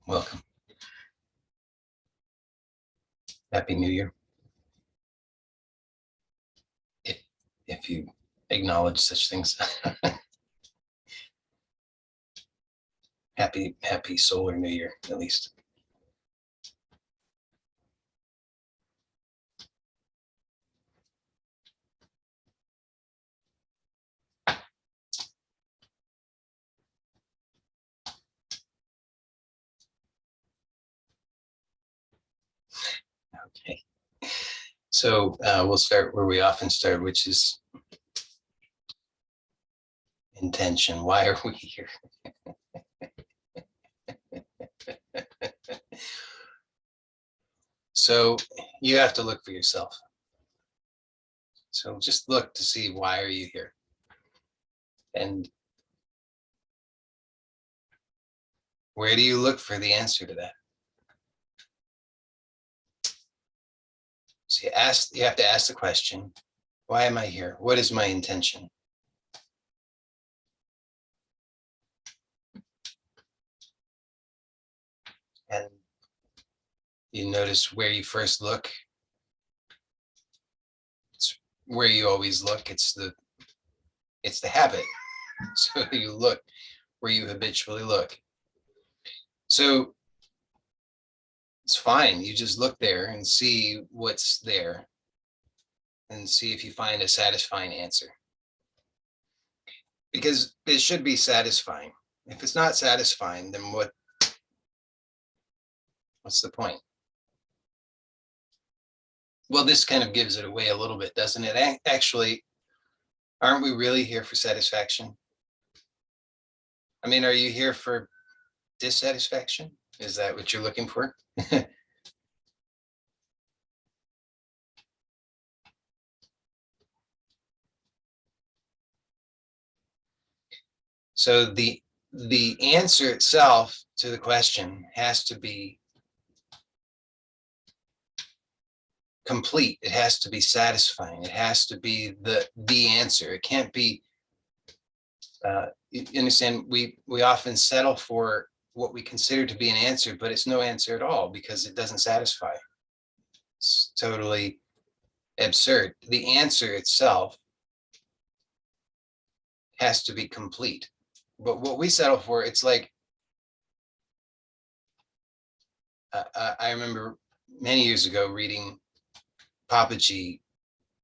Welcome. Happy New Year. If you acknowledge such things. Happy solar New Year, at least. Okay. So we'll start where we often start, which is intention. Why are we here? So you have to look for yourself. So just look to see, why are you here? And where do you look for the answer to that? So you have to ask the question, why am I here? What is my intention? And you notice where you first look. It's where you always look. It's the habit. So you look where you habitually look. So it's fine. You just look there and see what's there and see if you find a satisfying answer. Because it should be satisfying. If it's not satisfying, then what's the point? Well, this kind of gives it away a little bit, doesn't it? Actually, aren't we really here for satisfaction? I mean, are you here for dissatisfaction? Is that what you're looking for? So the answer itself to the question has to be complete. It has to be satisfying. It has to be the answer. It can't be. You understand? We often settle for what we consider to be an answer, but it's no answer at all because it doesn't satisfy. It's totally absurd. The answer itself has to be complete. But what we settle for, it's like, I remember many years ago reading Papaji,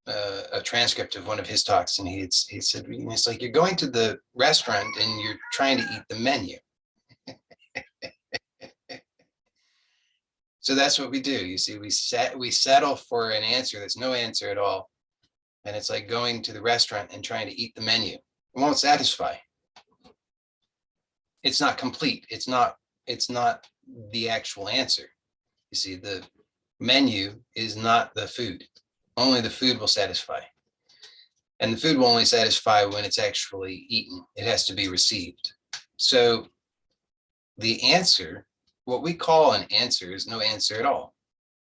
a transcript of one of his talks, and he said, it's like, you're going to the restaurant and you're trying to eat the menu. So that's what we do. You see, we settle for an answer that's no answer at all. And it's like going to the restaurant and trying to eat the menu. It won't satisfy. It's not complete. It's not the actual answer. You see, the menu is not the food. Only the food will satisfy. And the food will only satisfy when it's actually eaten. It has to be received. So the answer, what we call an answer, is no answer at all.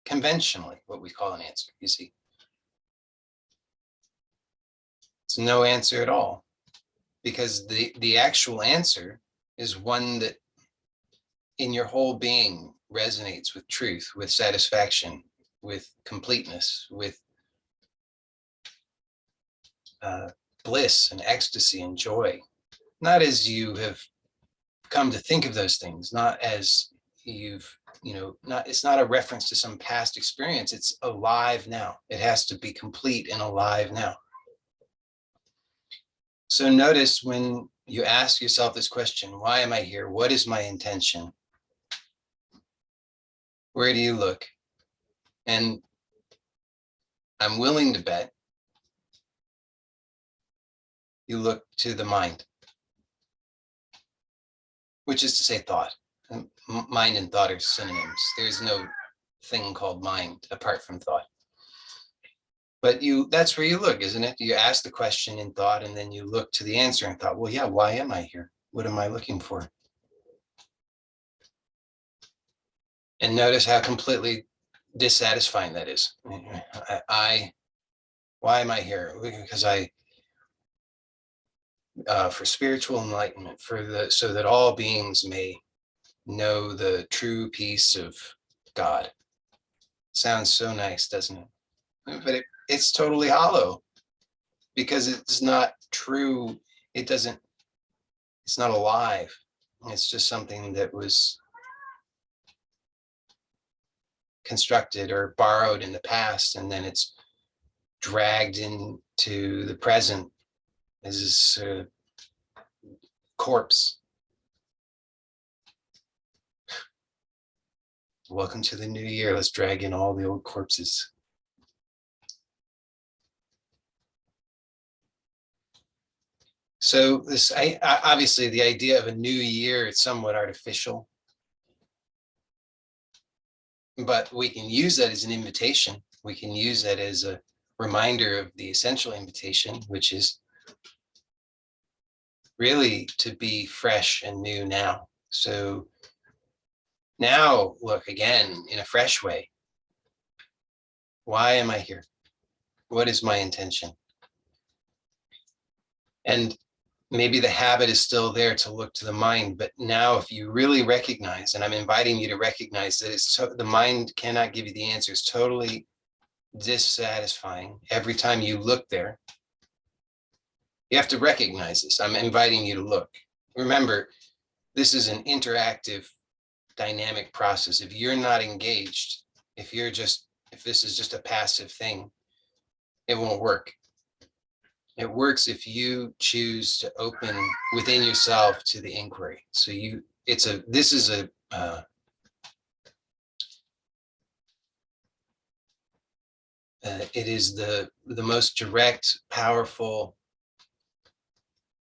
Conventionally, what we call an answer, you see. It's no answer at all. Because the actual answer is one that in your whole being resonates with truth, with satisfaction, with completeness, with bliss and ecstasy and joy. Not as you have come to think of those things, not as you've, it's not a reference to some past experience. It's alive now. It has to be complete and alive now. So notice when you ask yourself this question, why am I here? What is my intention? Where do you look? And I'm willing to bet you look to the mind, which is to say thought. Mind and thought are synonyms. There's no thing called mind apart from thought. But that's where you look, isn't it? You ask the question in thought, and then you look to the answer in thought. Well, yeah, why am I here? What am I looking for? And notice how completely dissatisfying that is. Why am I here? Because for spiritual enlightenment, so that all beings may know the true peace of God. Sounds so nice, doesn't it? But it's totally hollow because it's not true. It doesn't, it's not alive. It's just something that was constructed or borrowed in the past, and then it's dragged into the present as this corpse. Welcome to the new year. Let's drag in all the old corpses. So this, obviously, the idea of a new year, it's somewhat artificial, but we can use that as an invitation. We can use that as a reminder of the essential invitation, which is really to be fresh and new now. So now look again in a fresh way. Why am I here? What is my intention? And maybe the habit is still there to look to the mind, but now if you really recognize, and I'm inviting you to recognize that it's the mind cannot give you the answer, it's totally dissatisfying every time you look there. You have to recognize this. I'm inviting you to look. Remember, this is an interactive, dynamic process. If you're not engaged, if this is just a passive thing, it won't work. It works if you choose to open within yourself to the inquiry. So this is a it is the most direct, powerful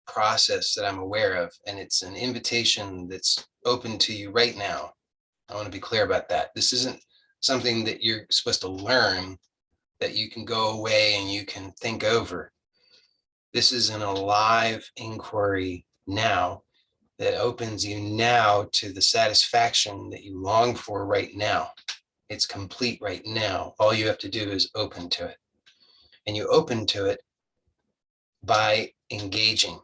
process that I'm aware of, and it's an invitation that's open to you right now. I want to be clear about that. This isn't something that you're supposed to learn, that you can go away and you can think over. This is an alive inquiry now that opens you now to the satisfaction that you long for right now. It's complete right now. All you have to do is open to it. And you open to it by engaging.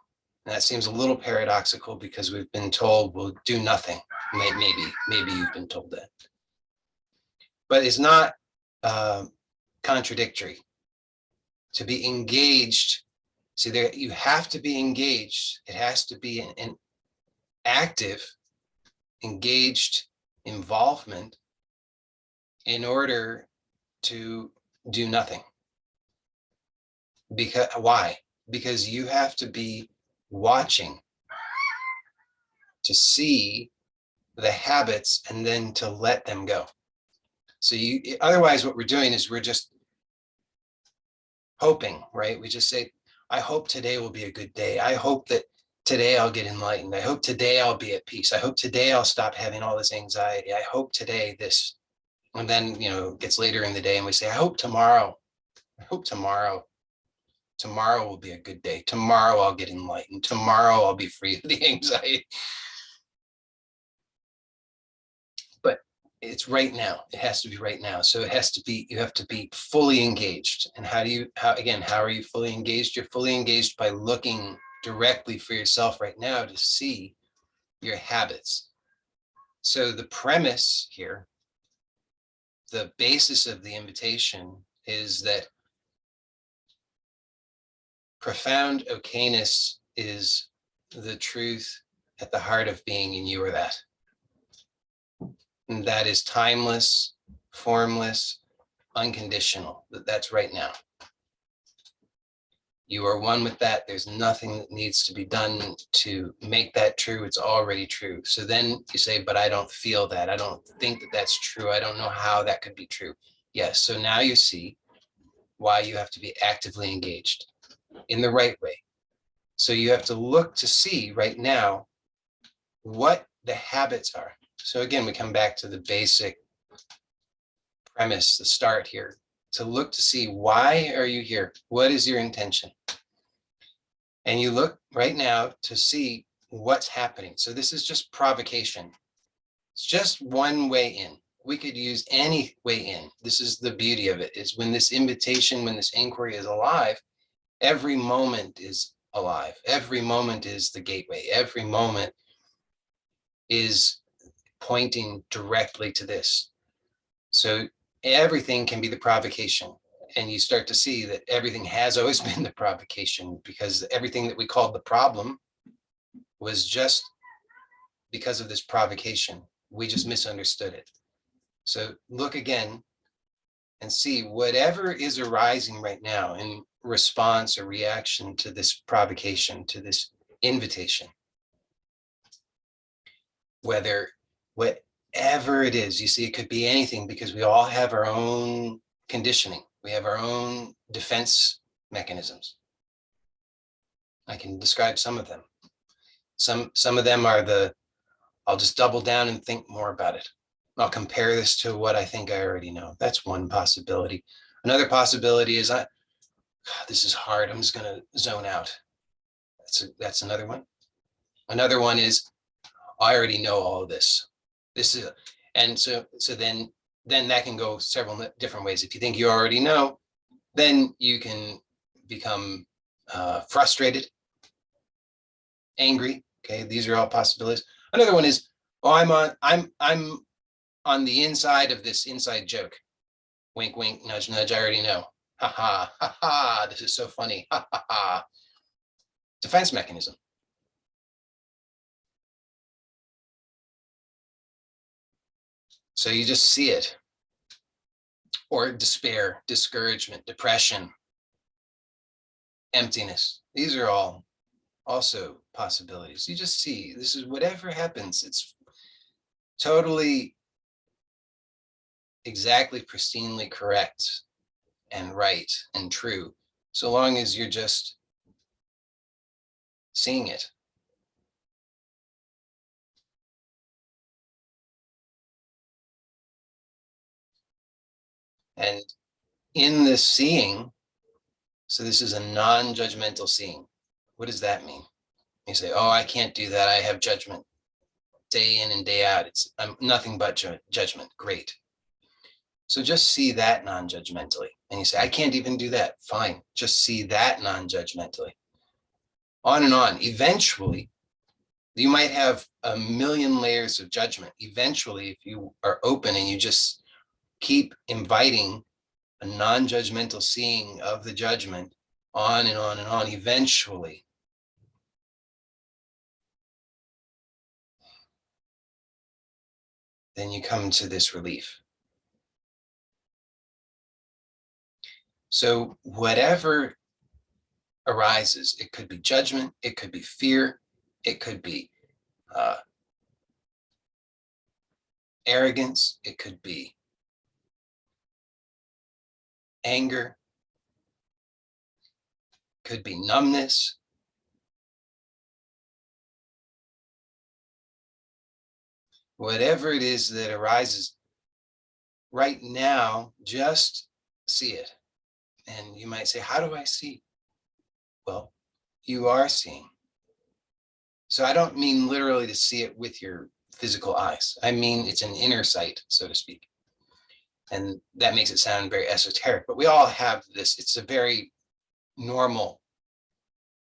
And that seems a little paradoxical because we've been told we'll do nothing. Maybe you've been told that. But it's not contradictory. To be engaged, see, there you have to be engaged. It has to be an active, engaged involvement in order to do nothing. Because why? Because you have to be watching to see the habits and then to let them go. So otherwise what we're doing is we're just hoping, right? We just say, I hope today will be a good day. I hope that today I'll get enlightened. I hope today I'll be at peace. I hope today I'll stop having all this anxiety. I hope today this, and then, it gets later in the day and we say, I hope tomorrow will be a good day. Tomorrow I'll get enlightened. Tomorrow I'll be free of the anxiety. But it's right now. It has to be right now. So you have to be fully engaged. And how are you fully engaged? You're fully engaged by looking directly for yourself right now to see your habits. So the premise here, the basis of the invitation is that profound okayness is the truth at the heart of being, and you are that. And that is timeless, formless, unconditional. That's right now. You are one with that. There's nothing that needs to be done to make that true. It's already true. So then you say, but I don't feel that. I don't think that that's true. I don't know how that could be true. Yes. So now you see why you have to be actively engaged in the right way. So you have to look to see right now what the habits are. So again, we come back to the basic premise, the start here, to look to see, why are you here? What is your intention? And you look right now to see what's happening. So this is just provocation. It's just one way in. We could use any way in. This is the beauty of it, is when this invitation, when this inquiry is alive, every moment is alive. Every moment is the gateway. Every moment is pointing directly to this. So everything can be the provocation. And you start to see that everything has always been the provocation, because everything that we called the problem was just because of this provocation. We just misunderstood it. So look again and see whatever is arising right now in response or reaction to this provocation, to this invitation. Whether whatever it is, you see, it could be anything, because we all have our own conditioning. We have our own defense mechanisms. I can describe some of them. Some of them are I'll just double down and think more about it. I'll compare this to what I think I already know. That's one possibility. Another possibility is this is hard. I'm just going to zone out. That's another one. Another one is I already know all of this. And so then that can go several different ways. If you think you already know, then you can become frustrated, angry. Okay, these are all possibilities. Another one is, I'm on the inside of this inside joke. Wink, wink, nudge, nudge. I already know. Ha ha ha ha. This is so funny. Ha ha ha. Defense mechanism. So you just see it. Or despair, discouragement, depression, emptiness. These are all also possibilities. You just see, this is whatever happens. It's totally exactly pristinely correct and right and true, so long as you're just seeing it. And in this seeing, so this is a non-judgmental seeing. What does that mean? You say, oh, I can't do that. I have judgment day in and day out. I'm nothing but judgment. Great. So just see that non-judgmentally. And you say, I can't even do that. Fine. Just see that non-judgmentally. On and on. Eventually, you might have a million layers of judgment. Eventually, if you are open and you just keep inviting a non-judgmental seeing of the judgment on and on and on, eventually, then you come to this relief. So whatever arises, it could be judgment, it could be fear, it could be arrogance, it could be anger, could be numbness. Whatever it is that arises right now, just see it. And you might say, how do I see? Well, you are seeing. So I don't mean literally to see it with your physical eyes. I mean, it's an inner sight, so to speak. And that makes it sound very esoteric, but we all have this. It's a very normal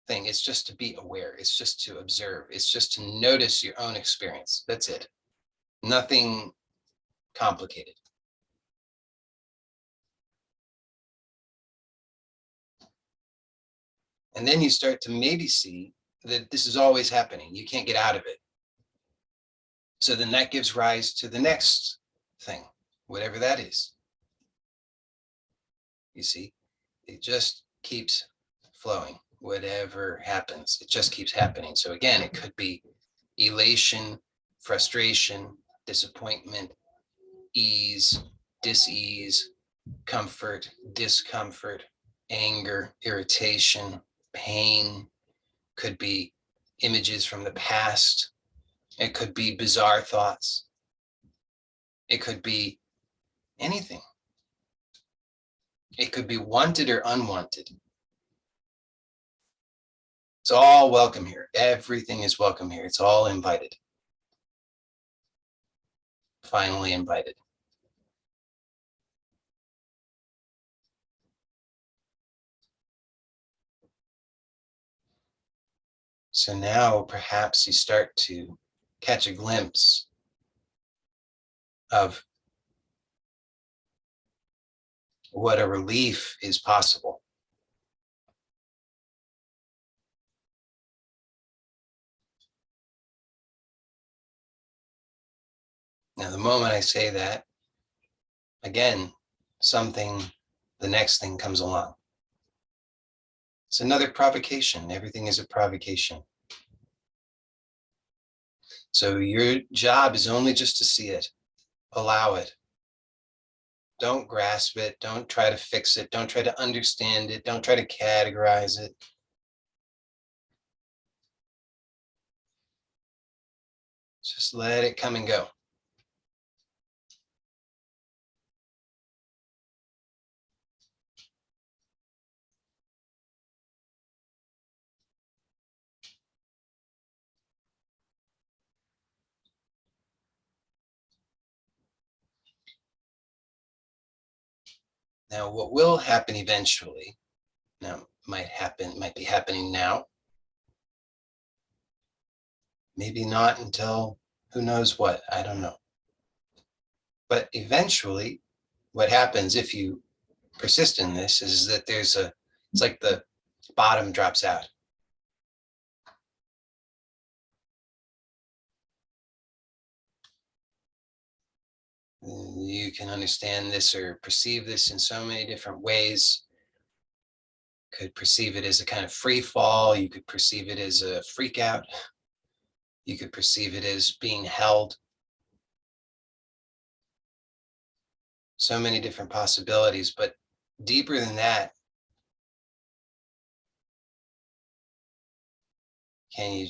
thing. It's just to be aware. It's just to observe. It's just to notice your own experience. That's it. Nothing complicated. And then you start to maybe see that this is always happening. You can't get out of it. So then that gives rise to the next thing, whatever that is. You see, it just keeps flowing. Whatever happens, it just keeps happening. So again, it could be elation, frustration, disappointment, ease, dis-ease, comfort, discomfort, anger, irritation, pain. Could be images from the past. It could be bizarre thoughts. It could be anything. It could be wanted or unwanted. It's all welcome here. Everything is welcome here. It's all invited. Finally invited. So now perhaps you start to catch a glimpse of what a relief is possible. Now, the moment I say that, again, the next thing comes along. It's another provocation. Everything is a provocation. So your job is only just to see it, allow it. Don't grasp it. Don't try to fix it. Don't try to understand it. Don't try to categorize it. Just let it come and go. Now, what will happen eventually, now might be happening now, maybe not until who knows what, I don't know. But eventually, what happens if you persist in this is that it's like the bottom drops out. You can understand this or perceive this in so many different ways. Could perceive it as a kind of free fall. You could perceive it as a freak out. You could perceive it as being held. So many different possibilities, but deeper than that, you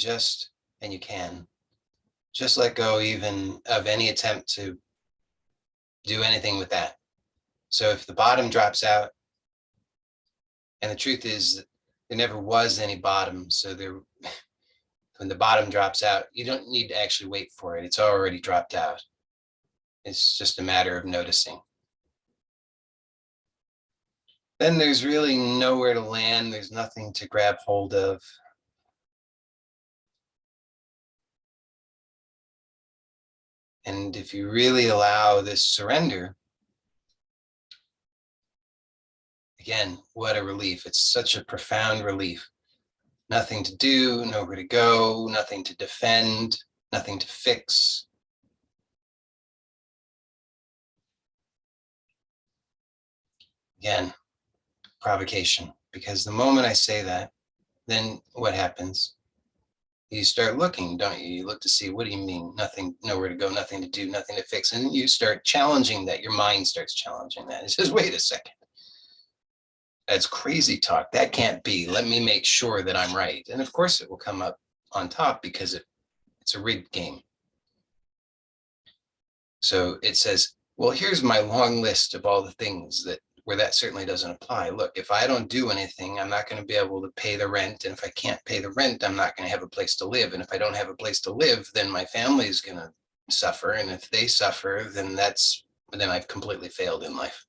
can just let go even of any attempt to do anything with that. So if the bottom drops out, and the truth is there never was any bottom, so when the bottom drops out, you don't need to actually wait for it. It's already dropped out. It's just a matter of noticing. Then there's really nowhere to land. There's nothing to grab hold of. And if you really allow this surrender, again, what a relief. It's such a profound relief. Nothing to do, nowhere to go, nothing to defend, nothing to fix. Again, provocation. Because the moment I say that, then what happens? You start looking, don't you? You look to see, what do you mean? Nothing, nowhere to go, nothing to do, nothing to fix. And you start challenging that. Your mind starts challenging that. It says, wait a second. That's crazy talk. That can't be. Let me make sure that I'm right. And of course it will come up on top because it's a rigged game. So it says, well, here's my long list of all the things where that certainly doesn't apply. Look, if I don't do anything, I'm not going to be able to pay the rent. And if I can't pay the rent, I'm not going to have a place to live. And if I don't have a place to live, then my family is going to suffer. And if they suffer, then I've completely failed in life.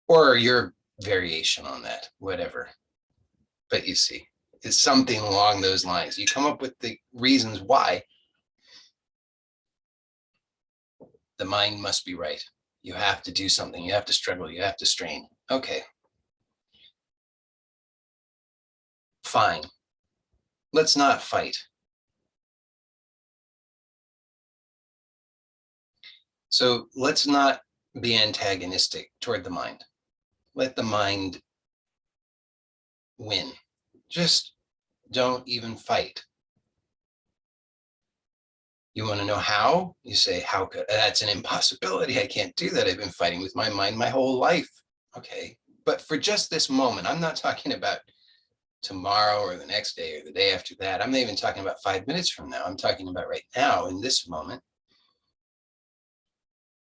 Or your variation on that, whatever. But you see, it's something along those lines. You come up with the reasons why. The mind must be right. You have to do something. You have to struggle. You have to strain. Okay. Fine. Let's not fight. So let's not be antagonistic toward the mind. Let the mind win. Just don't even fight. You want to know how? You say, how could? That's an impossibility. I can't do that. I've been fighting with my mind my whole life. Okay. But for just this moment, I'm not talking about tomorrow or the next day or the day after that. I'm not even talking about 5 minutes from now. I'm talking about right now in this moment.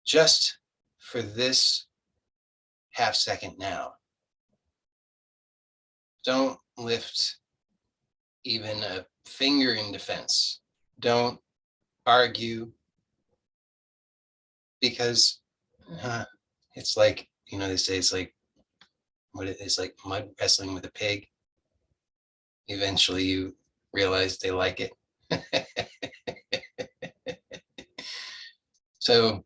Just for this half second now. Don't lift even a finger in defense. Don't argue, because it's like, they say it's like, it's like mud wrestling with a pig. Eventually you realize they like it. So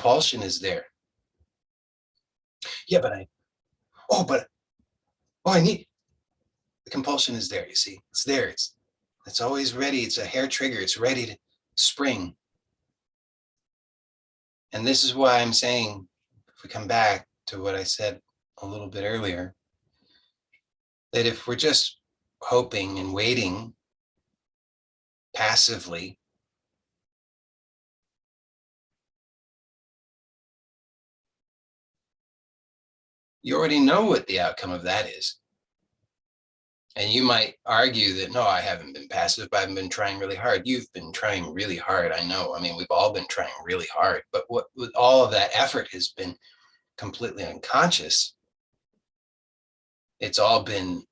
compulsion is there. Yeah, but I need, the compulsion is there, you see, it's there. It's always ready. It's a hair trigger. It's ready to spring. And this is why I'm saying, if we come back to what I said a little bit earlier, that if we're just hoping and waiting passively, you already know what the outcome of that is. And you might argue that, no, I haven't been passive, but I've been trying really hard. You've been trying really hard. I know. I mean, we've all been trying really hard, but what with all of that effort has been completely unconscious. It's all been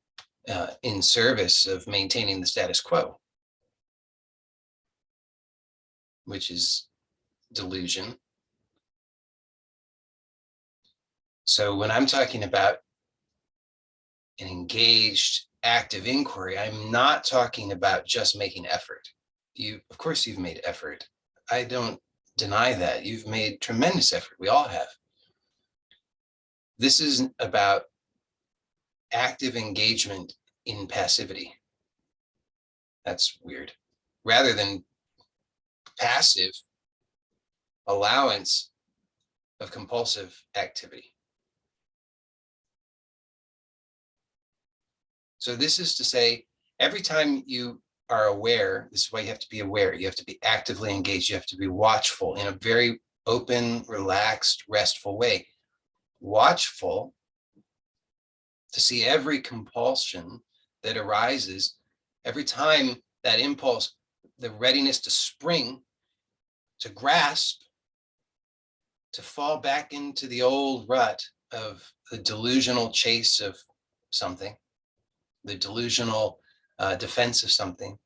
in service of maintaining the status quo, which is delusion. So when I'm talking about an engaged, active inquiry, I'm not talking about just making effort. Of course, you've made effort. I don't deny that. You've made tremendous effort. We all have. This is about active engagement in passivity. That's weird. Rather than passive allowance of compulsive activity. So this is to say, every time you are aware, this is why you have to be aware. You have to be actively engaged. You have to be watchful in a very open, relaxed, restful way. Watchful to see every compulsion that arises, every time that impulse, the readiness to spring, to grasp, to fall back into the old rut of the delusional chase of something, the delusional defense of something,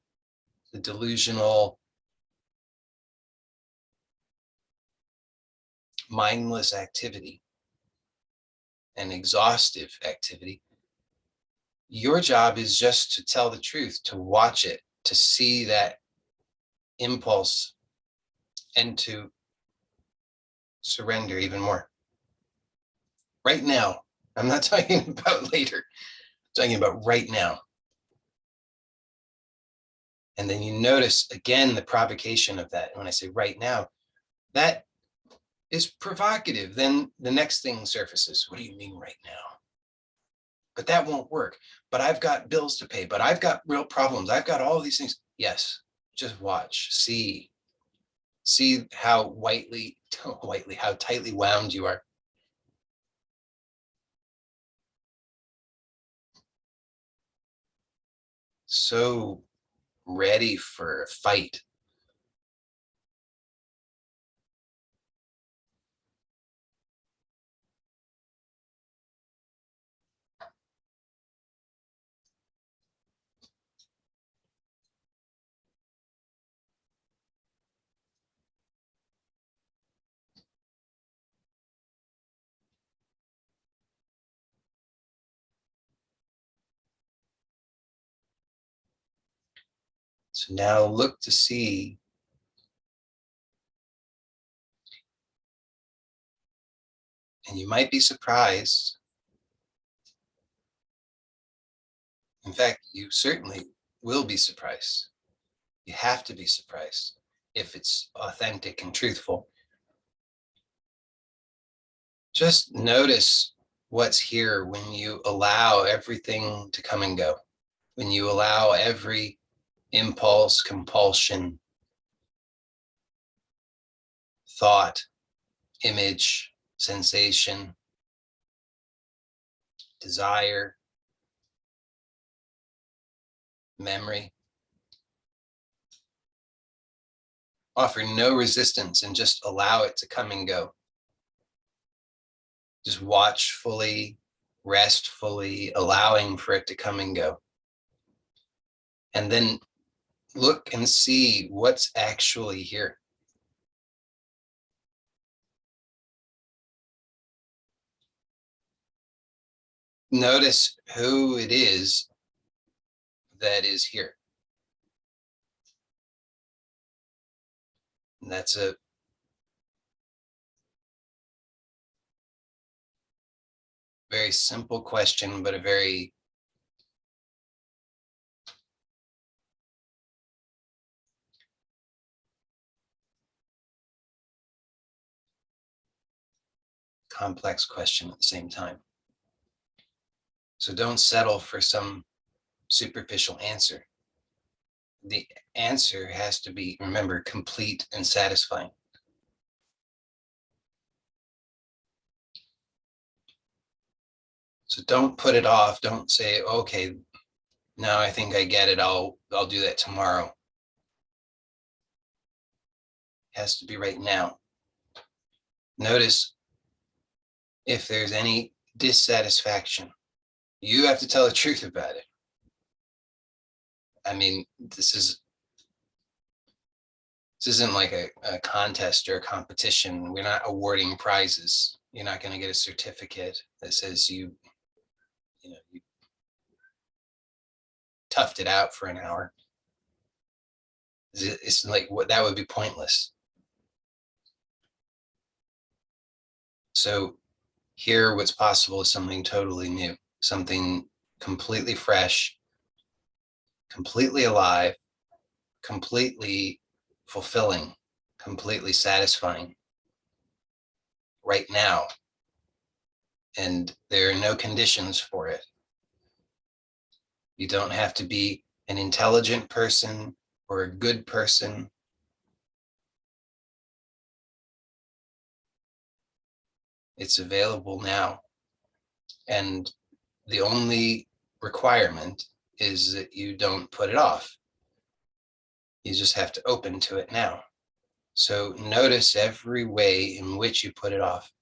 the delusional mindless activity and exhaustive activity. Your job is just to tell the truth, to watch it, to see that impulse, and to surrender even more. Right now. I'm not talking about later. I'm talking about right now. And then you notice again the provocation of that. When I say right now, that is provocative. Then the next thing surfaces. What do you mean right now? But that won't work. But I've got bills to pay. But I've got real problems. I've got all these things. Yes, just watch, see how how tightly wound you are. So ready for a fight. So now look to see and you might be surprised. In fact, you certainly will be surprised. You have to be surprised if it's authentic and truthful. Just notice what's here when you allow everything to come and go, when you allow every impulse, compulsion, thought, image, sensation, desire, memory. Offer no resistance and just allow it to come and go. Just watchfully, restfully, allowing for it to come and go. And then look and see what's actually here. Notice who it is that is here. And that's a very simple question, but a very complex question at the same time. So don't settle for some superficial answer. The answer has to be, remember, complete and satisfying. So don't put it off. Don't say, okay, now I think I get it. I'll do that tomorrow. It has to be right now. Notice if there's any dissatisfaction, you have to tell the truth about it. I mean, this isn't like a contest or a competition. We're not awarding prizes. You're not going to get a certificate that says you toughed it out for an hour. It's like what that would be pointless. So here, what's possible is something totally new, something completely fresh, completely alive, completely fulfilling, completely satisfying right now. And there are no conditions for it. You don't have to be an intelligent person or a good person. It's available now. And the only requirement is that you don't put it off. You just have to open to it now. So notice every way in which you put it off.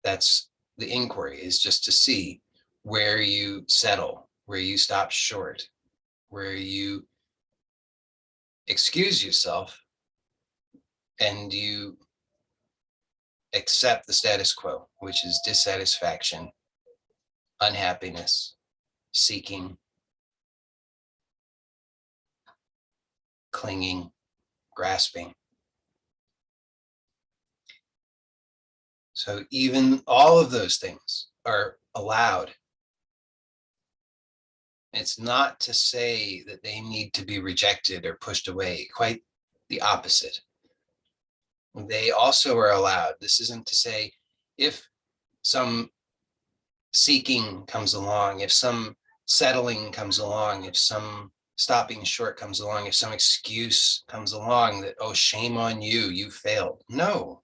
That's the inquiry, is just to see where you settle, where you stop short, where you excuse yourself and you accept the status quo, which is dissatisfaction, unhappiness, seeking, clinging, grasping. So even all of those things are allowed. It's not to say that they need to be rejected or pushed away, quite the opposite. They also are allowed. This isn't to say if some seeking comes along, if some settling comes along, if some stopping short comes along, if some excuse comes along that, oh, shame on you, you failed. No,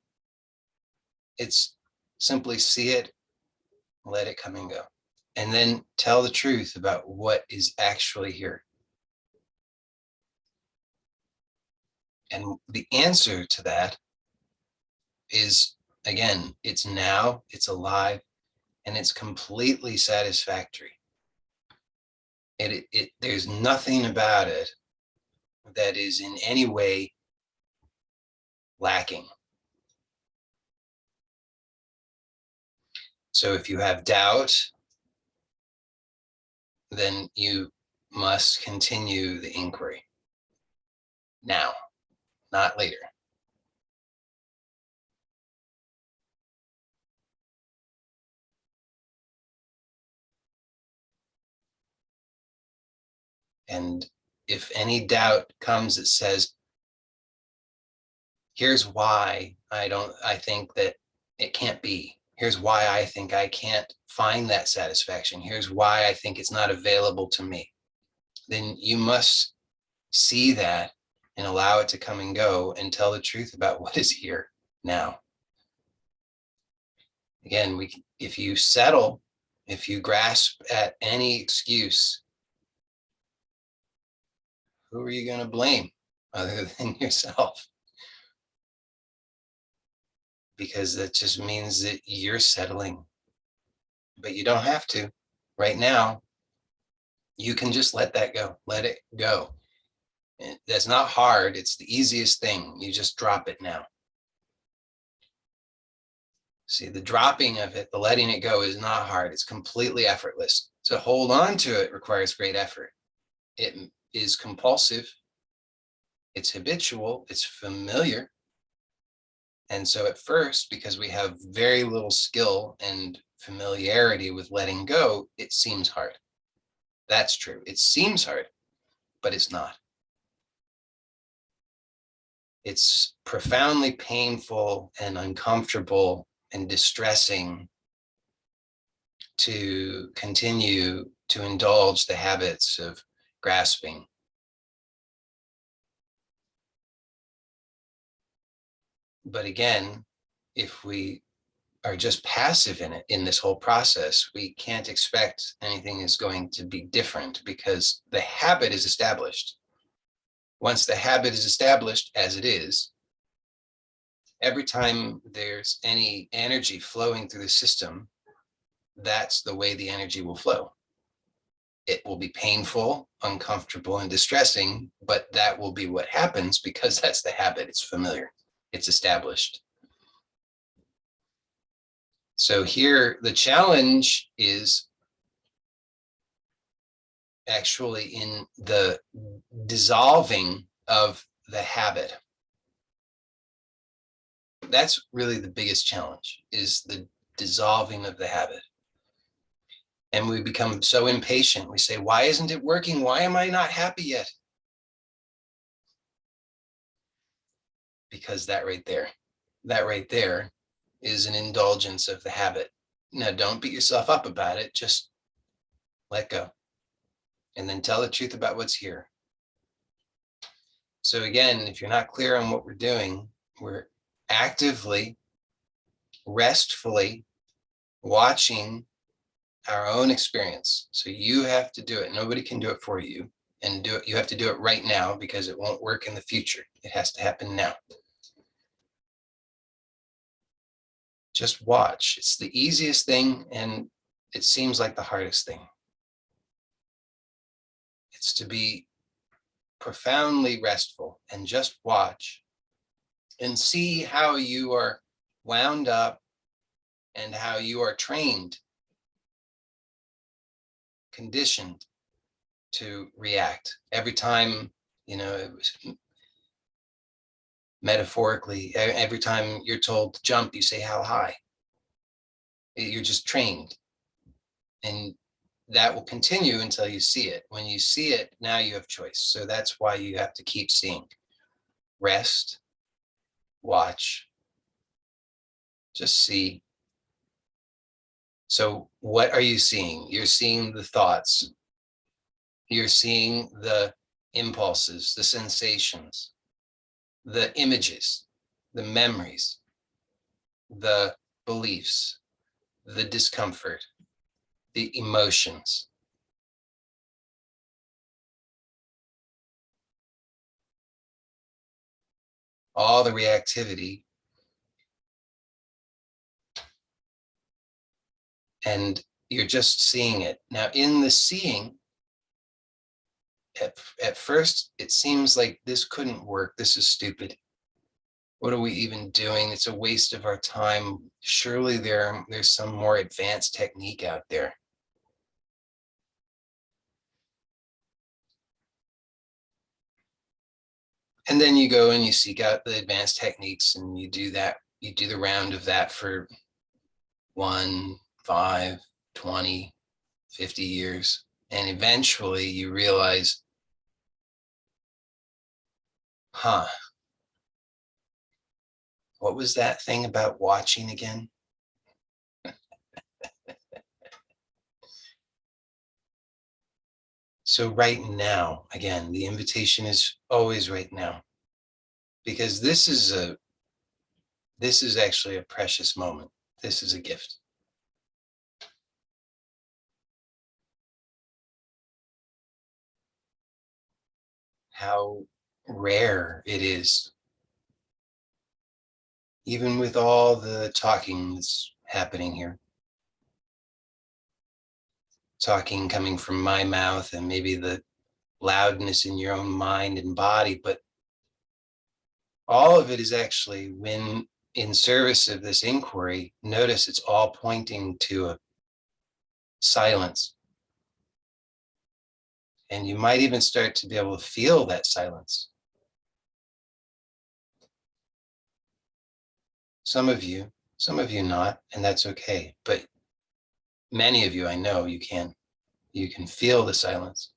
it's simply see it, let it come and go. And then tell the truth about what is actually here. And the answer to that is, again, it's now, it's alive, and it's completely satisfactory. There's nothing about it that is in any way lacking. So if you have doubt, then you must continue the inquiry now, not later. And if any doubt comes that says, here's why I think that it can't be. Here's why I think I can't find that satisfaction. Here's why I think it's not available to me. Then you must see that and allow it to come and go and tell the truth about what is here now. Again, if you settle, if you grasp at any excuse, who are you going to blame other than yourself? Because that just means that you're settling. But you don't have to. Right now, you can just let that go. Let it go. That's not hard. It's the easiest thing. You just drop it now. See, the dropping of it, the letting it go is not hard. It's completely effortless. To hold on to it requires great effort. It is compulsive. It's habitual. It's familiar. And so at first, because we have very little skill and familiarity with letting go, it seems hard. That's true. It seems hard, but it's not. It's profoundly painful and uncomfortable and distressing to continue to indulge the habits of grasping. But again, if we are just passive in it, in this whole process, we can't expect anything is going to be different because the habit is established. Once the habit is established as it is, every time there's any energy flowing through the system, that's the way the energy will flow. It will be painful, uncomfortable, and distressing, but that will be what happens because that's the habit. It's familiar, it's established. So here, the challenge is actually in the dissolving of the habit. That's really the biggest challenge, is the dissolving of the habit. And we become so impatient. We say, why isn't it working? Why am I not happy yet? Because that right there is an indulgence of the habit. Now, don't beat yourself up about it. Just let go. And then tell the truth about what's here. So again, if you're not clear on what we're doing, we're actively, restfully watching our own experience. So you have to do it. Nobody can do it for you. And do it. You have to do it right now because it won't work in the future. It has to happen now. Just watch. It's the easiest thing, and it seems like the hardest thing. It's to be profoundly restful and just watch and see how you are wound up and how you are trained, conditioned to react every time, it was metaphorically, every time you're told to jump, you say, how high? You're just trained. And that will continue until you see it. When you see it, now you have choice. So that's why you have to keep seeing. Rest, watch, just see. So what are you seeing? You're seeing the thoughts. You're seeing the impulses, the sensations, the images, the memories, the beliefs, the discomfort, the emotions. All the reactivity. And you're just seeing it. Now, in the seeing, at first, it seems like this couldn't work. This is stupid. What are we even doing? It's a waste of our time. Surely there's some more advanced technique out there. And then you go and you seek out the advanced techniques and you do that. You do the round of that for 1, 5, 20, 50 years. And eventually you realize, what was that thing about watching again? So right now, again, the invitation is always right now, because this is actually a precious moment. This is a gift. How rare it is, even with all the talking that's happening here. Talking coming from my mouth and maybe the loudness in your own mind and body, but all of it is actually, when in service of this inquiry, notice it's all pointing to a silence. And you might even start to be able to feel that silence. Some of you not, and that's okay. But many of you, I know you can feel the silence.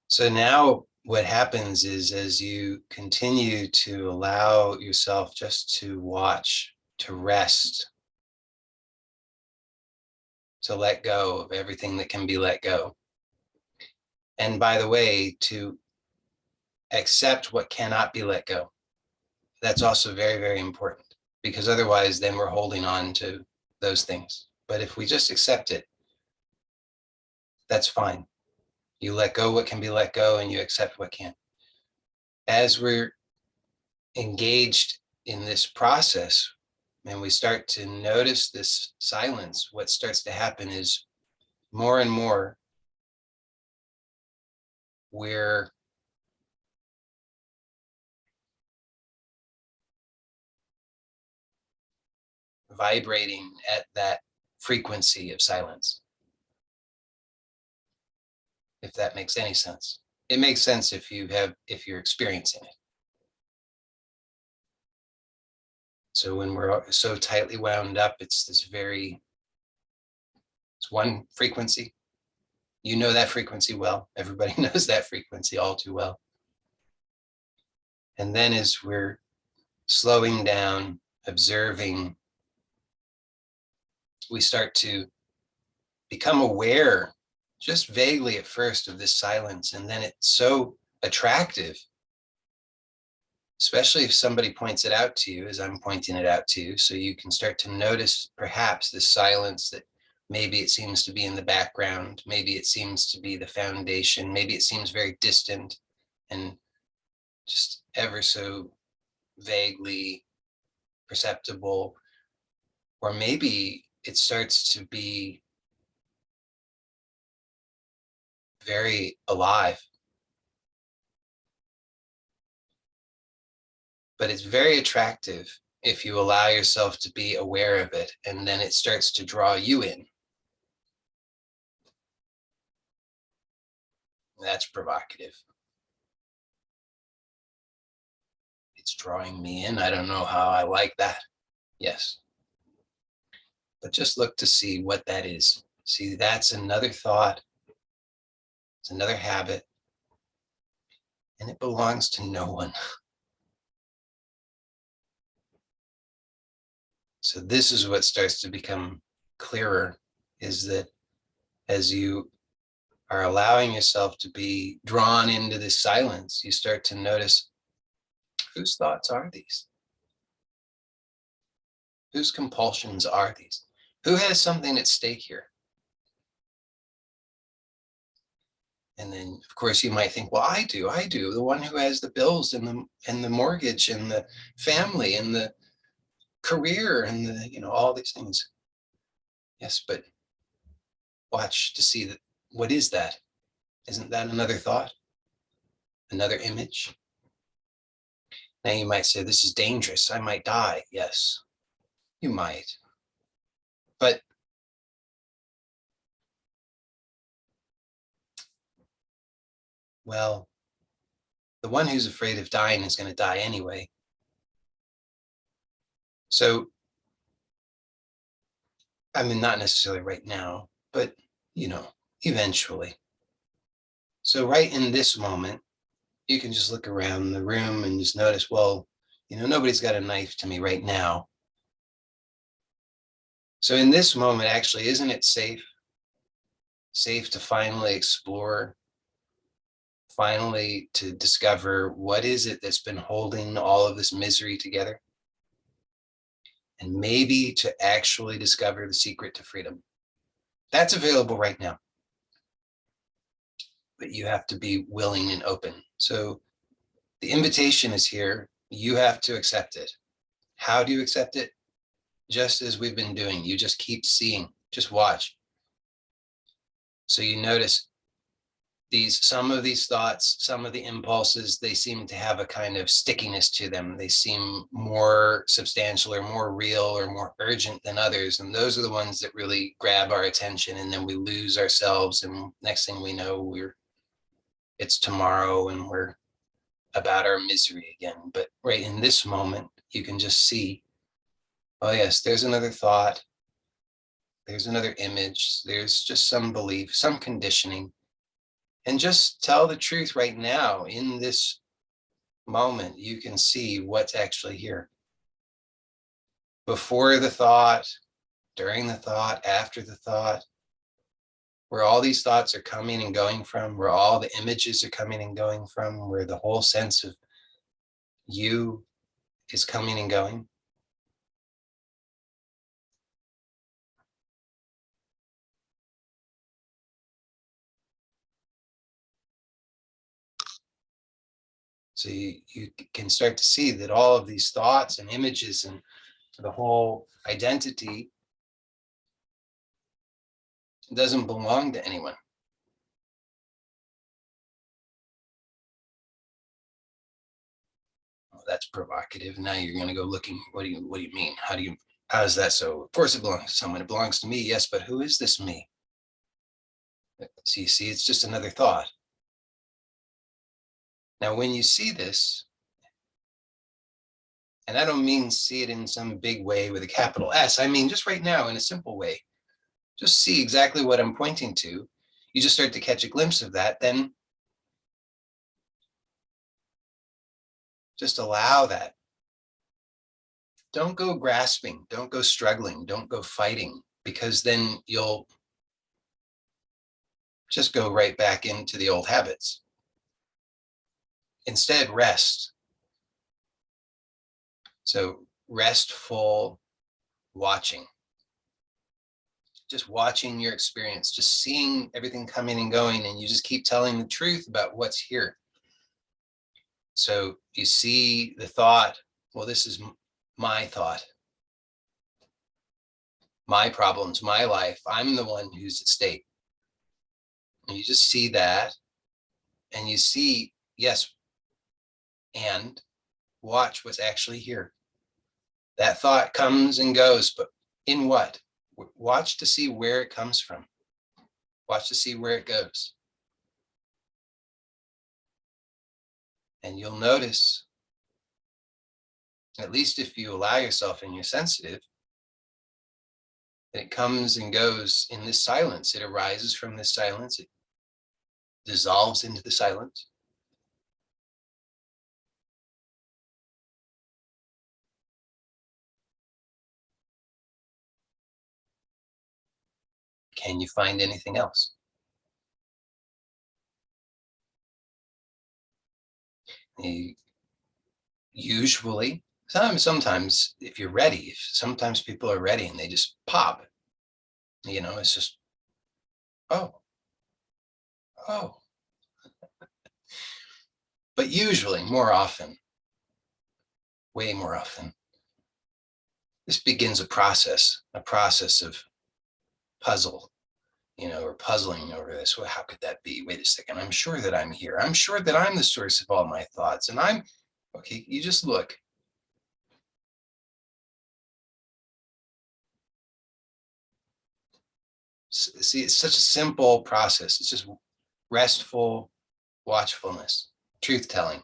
So now what happens is, as you continue to allow yourself just to watch, to rest, to let go of everything that can be let go. And by the way, to accept what cannot be let go. That's also very, very important, because otherwise then we're holding on to those things. But if we just accept it, that's fine. You let go what can be let go and you accept what can't. As we're engaged in this process and we start to notice this silence, what starts to happen is more and more we're vibrating at that frequency of silence. If that makes any sense. It makes sense if you're experiencing it. So when we're so tightly wound up, it's one frequency. You know that frequency well. Everybody knows that frequency all too well. And then as we're slowing down, observing, we start to become aware, just vaguely at first, of this silence. And then it's so attractive, especially if somebody points it out to you, as I'm pointing it out to you, so you can start to notice perhaps this silence that maybe it seems to be in the background, maybe it seems to be the foundation, maybe it seems very distant and just ever so vaguely perceptible, or maybe it starts to be very alive. But it's very attractive if you allow yourself to be aware of it, and then it starts to draw you in. That's provocative. It's drawing me in. I don't know how I like that. Yes. But just look to see what that is. See, that's another thought. It's another habit. And it belongs to no one. So this is what starts to become clearer, is that as you are allowing yourself to be drawn into this silence, you start to notice, whose thoughts are these? Whose compulsions are these? Who has something at stake here? And then, of course, you might think, well, I do, the one who has the bills and the mortgage and the family and the career and all these things. Yes, but watch to see that. What is that? Isn't that another thought? Another image? Now you might say, this is dangerous. I might die. Yes, you might. But well, the one who's afraid of dying is going to die anyway. So, I mean, not necessarily right now, but, eventually. So right in this moment, you can just look around the room and just notice, well, nobody's got a knife to me right now. So in this moment, actually, isn't it safe to finally explore, finally to discover what is it that's been holding all of this misery together? And maybe to actually discover the secret to freedom. That's available right now. But you have to be willing and open. So the invitation is here. You have to accept it. How do you accept it? Just as we've been doing. You just keep seeing, just watch. So you notice some of these thoughts, some of the impulses, they seem to have a kind of stickiness to them. They seem more substantial or more real or more urgent than others. And those are the ones that really grab our attention. And then we lose ourselves. And next thing we know, it's tomorrow and we're about our misery again. But right in this moment, you can just see, oh yes, there's another thought, there's another image, there's just some belief, some conditioning. And just tell the truth right now. In this moment, you can see what's actually here. Before the thought, during the thought, after the thought, where all these thoughts are coming and going from, where all the images are coming and going from, where the whole sense of you is coming and going. So you can start to see that all of these thoughts and images and the whole identity doesn't belong to anyone. Oh, that's provocative. Now you're going to go looking. What do you mean? How is that so? Of course it belongs to someone. It belongs to me. Yes, but who is this me? So you see, it's just another thought. Now, when you see this, and I don't mean see it in some big way with a capital S, I mean just right now in a simple way, just see exactly what I'm pointing to. You just start to catch a glimpse of that, then just allow that. Don't go grasping, don't go struggling, don't go fighting, because then you'll just go right back into the old habits. Instead, rest. So restful watching. Just watching your experience, just seeing everything coming and going, and you just keep telling the truth about what's here. So you see the thought, well, this is my thought, my problems, my life. I'm the one who's at stake. And you just see that, and you see, yes, and watch what's actually here. That thought comes and goes, but in what? Watch to see where it comes from. Watch to see where it goes. And you'll notice, at least if you allow yourself and you're sensitive, that it comes and goes in this silence. It arises from this silence. It dissolves into the silence. Can you find anything else? Usually, sometimes if you're ready, sometimes people are ready and they just pop. It's just, oh, oh. But usually, more often, way more often, this begins a process of puzzle, or puzzling over this. Well, how could that be? Wait a second. I'm sure that I'm here. I'm sure that I'm the source of all my thoughts. And okay, you just look. See, it's such a simple process. It's just restful watchfulness, truth telling,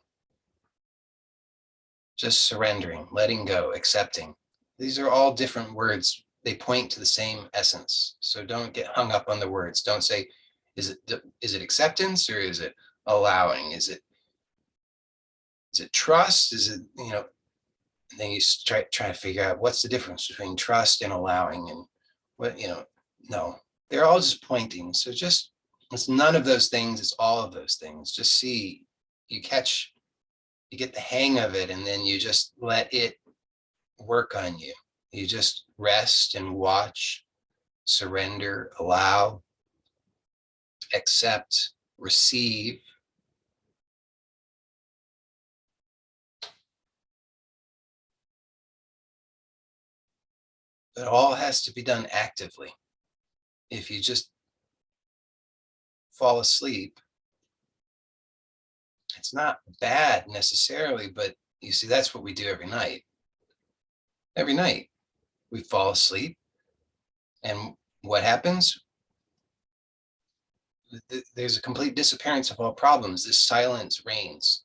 just surrendering, letting go, accepting. These are all different words. They point to the same essence. So don't get hung up on the words. Don't say, is it acceptance, or is it allowing? Is it trust? Is it, and then you try to figure out what's the difference between trust and allowing, and what, no, they're all just pointing. So just, it's none of those things. It's all of those things. Just see, you get the hang of it, and then you just let it work on you. You just rest and watch, surrender, allow, accept, receive. It all has to be done actively. If you just fall asleep, it's not bad necessarily, but you see, that's what we do every night. Every night we fall asleep, and what happens? There's a complete disappearance of all problems. This silence reigns.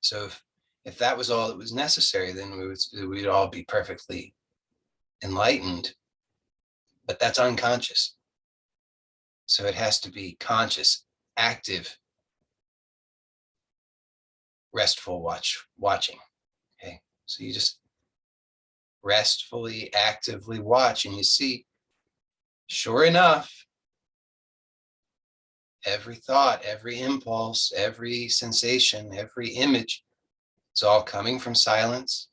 So if that was all that was necessary, then we'd all be perfectly enlightened. But that's unconscious. So it has to be conscious, active, restful watching. Okay. So you just restfully, actively watch, and you see, sure enough, every thought, every impulse, every sensation, every image, it's all coming from silence,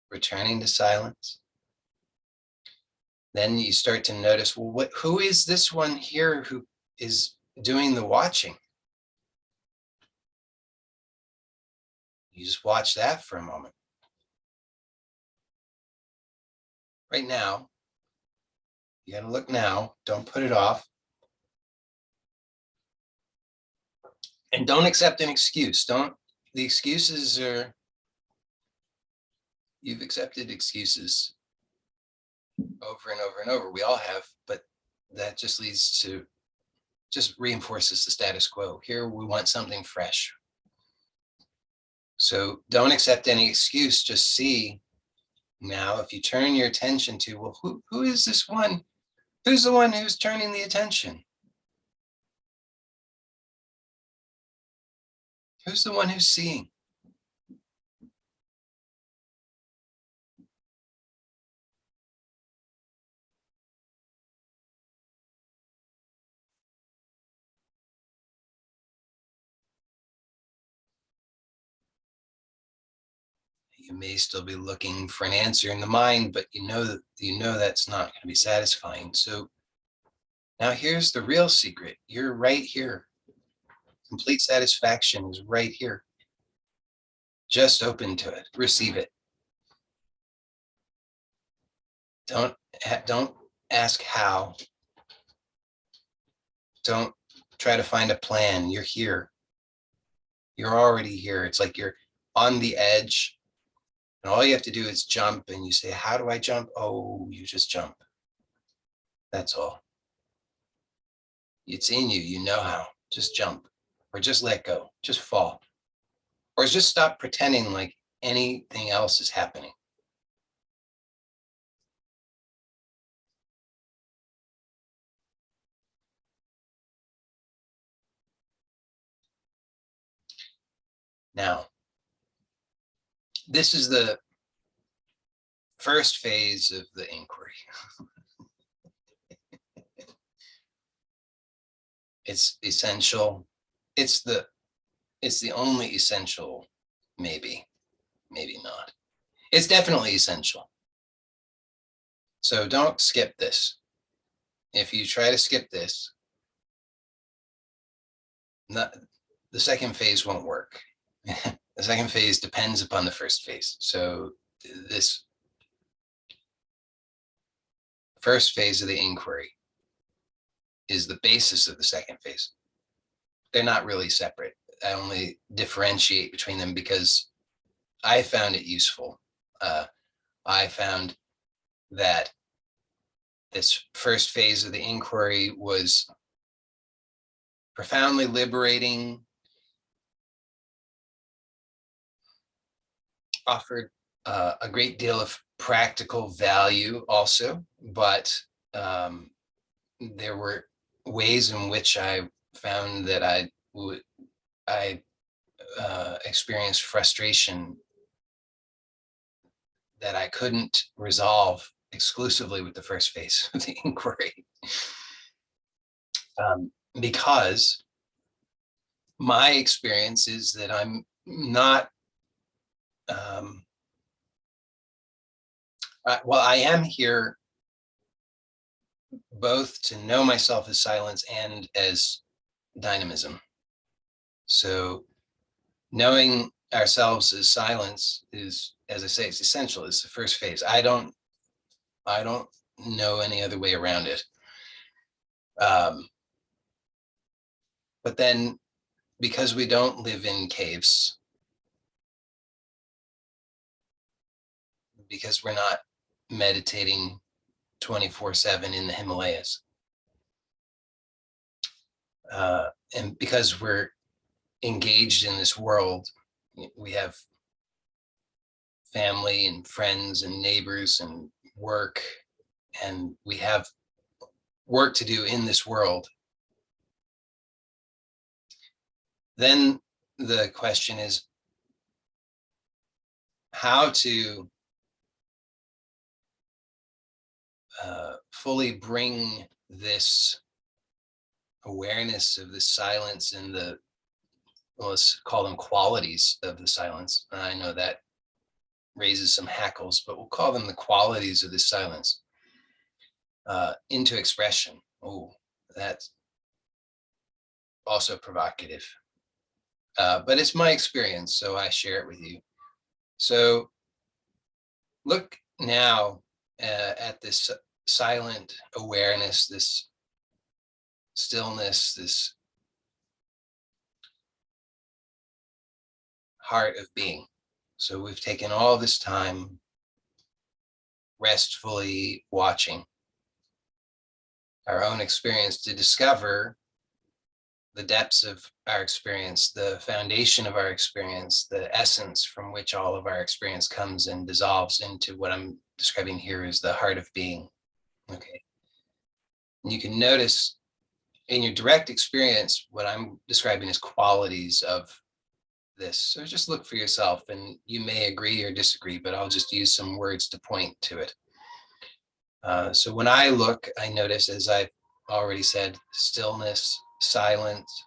returning to silence. Then you start to notice, well, who is this one here who is doing the watching? You just watch that for a moment. Right now, you got to look now. Don't put it off. And don't accept an excuse. The excuses are, you've accepted excuses over and over and over. We all have, but that just reinforces the status quo. Here we want something fresh. So don't accept any excuse. Just see now, if you turn your attention to, well, who is this one? Who's the one who's turning the attention? Who's the one who's seeing? You may still be looking for an answer in the mind, but you know that's not going to be satisfying. So now here's the real secret. You're right here. Complete satisfaction is right here. Just open to it. Receive it. Don't ask how. Don't try to find a plan. You're here. You're already here. It's like you're on the edge. And all you have to do is jump, and you say, how do I jump? Oh, you just jump. That's all. It's in you. You know how. Just jump, or just let go. Just fall, or just stop pretending like anything else is happening. Now, this is the first phase of the inquiry. It's essential. It's the only essential, maybe not. It's definitely essential. So don't skip this. If you try to skip this, the second phase won't work. The second phase depends upon the first phase. So this first phase of the inquiry is the basis of the second phase. They're not really separate. I only differentiate between them because I found it useful. I found that this first phase of the inquiry was profoundly liberating, offered a great deal of practical value also, but there were ways in which I found that I experienced frustration that I couldn't resolve exclusively with the first phase of the inquiry. Because my experience is that I'm not, I am here both to know myself as silence and as dynamism. So knowing ourselves as silence is, as I say, it's essential. It's the first phase. I don't know any other way around it. But then, because we don't live in caves, because we're not meditating 24/7 in the Himalayas, and because we're engaged in this world We have family and friends and neighbors and work, and we have work to do in this world. Then the question is how to fully bring this awareness of the silence and the, well, let's call them qualities of the silence. I know that raises some hackles, but we'll call them the qualities of the silence into expression. Oh, that's also provocative. But it's my experience, so I share it with you. So look now at this silent awareness, this stillness, this heart of being. So we've taken all this time restfully watching our own experience to discover the depths of our experience, the foundation of our experience, the essence from which all of our experience comes and dissolves into what I'm describing here as the heart of being. Okay. And you can notice in your direct experience what I'm describing as qualities of this. So just look for yourself, and you may agree or disagree, but I'll just use some words to point to it. So when I look, I notice, as I've already said, stillness, silence,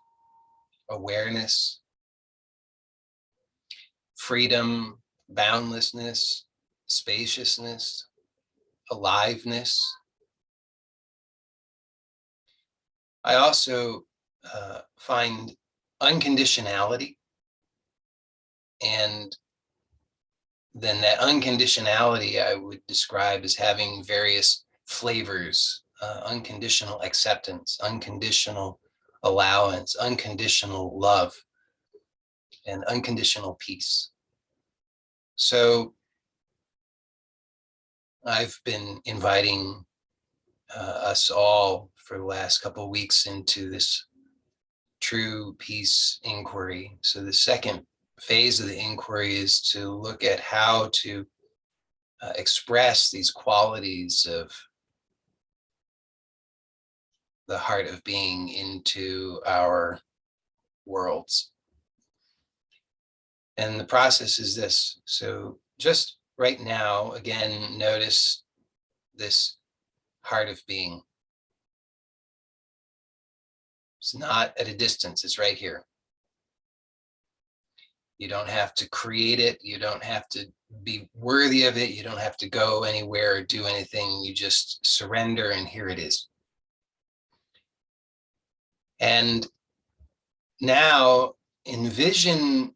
awareness, freedom, boundlessness, spaciousness, aliveness. I also find unconditionality, and then that unconditionality I would describe as having various flavors: unconditional acceptance, unconditional allowance, unconditional love, and unconditional peace. So I've been inviting us all for the last couple of weeks into this true peace inquiry. So the second phase of the inquiry is to look at how to express these qualities of the heart of being into our worlds. And the process is this. So just right now, again, notice this heart of being. It's not at a distance, it's right here. You don't have to create it. You don't have to be worthy of it. You don't have to go anywhere or do anything. You just surrender, and here it is. And now envision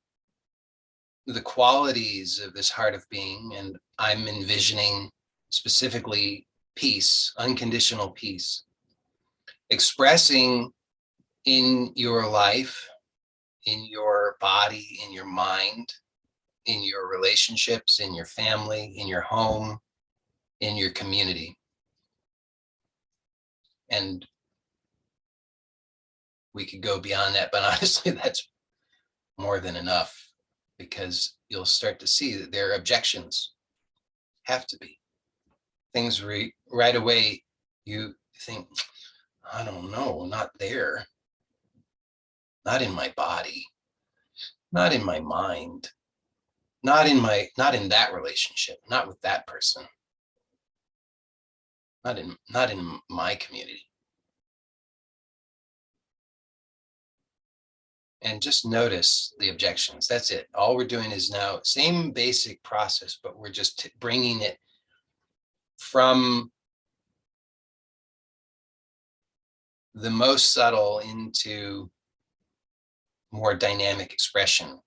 the qualities of this heart of being, and I'm envisioning specifically peace, unconditional peace, expressing in your life, in your body, in your mind, in your relationships, in your family, in your home, in your community. And we could go beyond that, but honestly, that's more than enough, because you'll start to see that there are objections. Have to be things right away. You think, I don't know, not there, not in my body, not in my mind, not in that relationship, not with that person, not in my community. And just notice the objections. That's it. All we're doing is now same basic process, but we're just bringing it from the most subtle into more dynamic expression.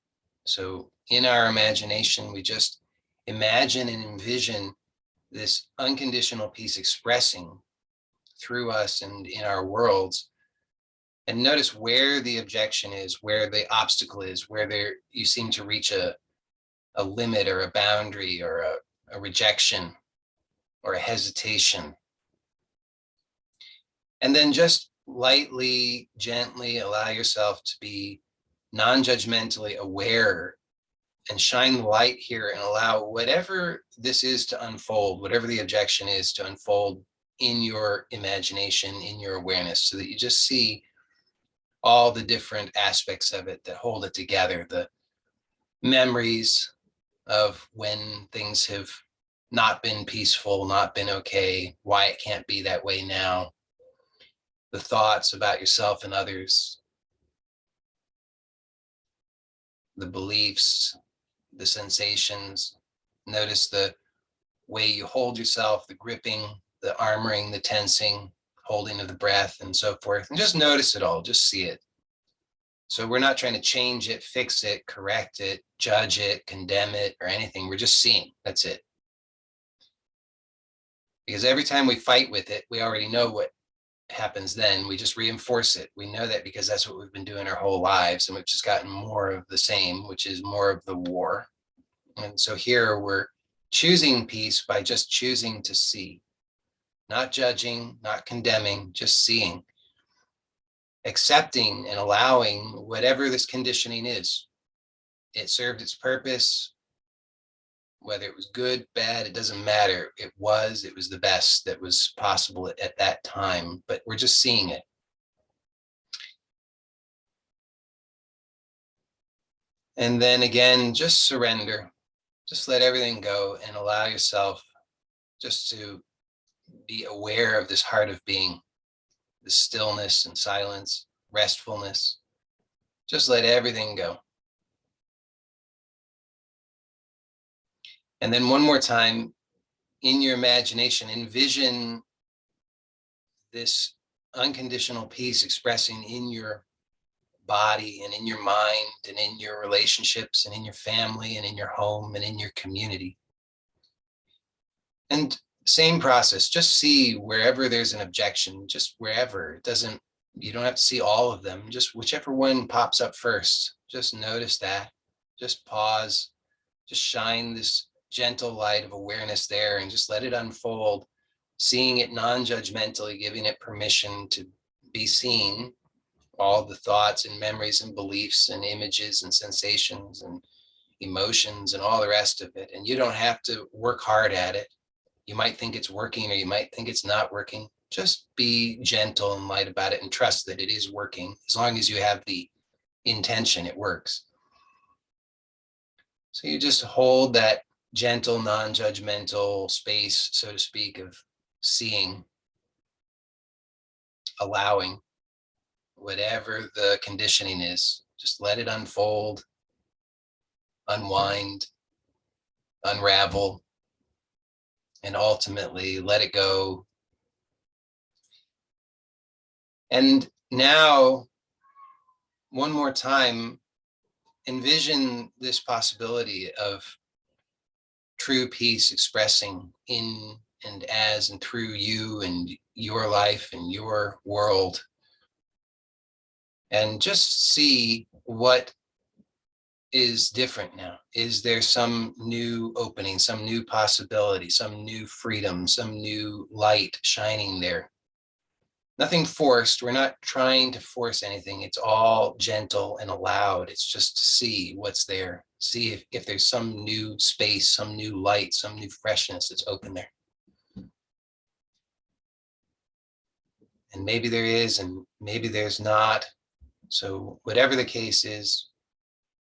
So in our imagination, we just imagine and envision this unconditional peace expressing through us and in our worlds. And notice where the objection is, where the obstacle is, where you seem to reach a limit or a boundary or a rejection or a hesitation. And then just lightly, gently allow yourself to be non-judgmentally aware and shine the light here and allow whatever this is to unfold, whatever the objection is to unfold in your imagination, in your awareness, so that you just see all the different aspects of it that hold it together, the memories of when things have not been peaceful, not been okay, why it can't be that way now, the thoughts about yourself and others, the beliefs, the sensations. Notice the way you hold yourself, the gripping, the armoring, the tensing, holding of the breath, and so forth. And just notice it all, just see it. So we're not trying to change it, fix it, correct it, judge it, condemn it, or anything. We're just seeing. That's it. Because every time we fight with it, we already know what happens then. We just reinforce it. We know that because that's what we've been doing our whole lives, and we've just gotten more of the same, which is more of the war. And so here we're choosing peace by just choosing to see, not judging, not condemning, just seeing, accepting and allowing whatever this conditioning is. It served its purpose, whether it was good, bad, it doesn't matter. It was the best that was possible at that time, but we're just seeing it. And then again, just surrender. Just let everything go and allow yourself just to be aware of this heart of being, the stillness and silence, restfulness. Just let everything go. And then one more time, in your imagination, envision this unconditional peace expressing in your body and in your mind and in your relationships and in your family and in your home and in your community. And same process, just see wherever there's an objection, just wherever. It doesn't, you don't have to see all of them, just whichever one pops up first. Just notice that, just pause, just shine this gentle light of awareness there and just let it unfold, seeing it non-judgmentally, giving it permission to be seen, all the thoughts and memories and beliefs and images and sensations and emotions and all the rest of it. And you don't have to work hard at it. You might think it's working or you might think it's not working. Just be gentle and light about it and trust that it is working. As long as you have the intention, it works. So you just hold that gentle, non-judgmental space, so to speak, of seeing, allowing whatever the conditioning is. Just let it unfold, unwind, unravel, and ultimately let it go. And now, one more time, envision this possibility of true peace expressing in and as and through you and your life and your world. And just see what is different now. Is there some new opening, some new possibility, some new freedom, some new light shining there? Nothing forced. We're not trying to force anything. It's all gentle and allowed. It's just to see what's there. See if there's some new space, some new light, some new freshness that's open there. And maybe there is, and maybe there's not. So whatever the case is,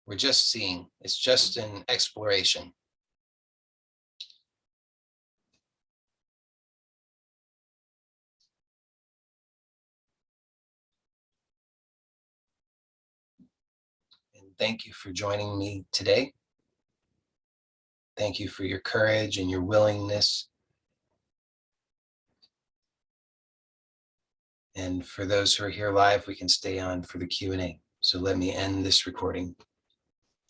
we're just seeing. It's just an exploration. And thank you for joining me today. Thank you for your courage and your willingness. And for those who are here live, we can stay on for the Q&A. So let me end this recording.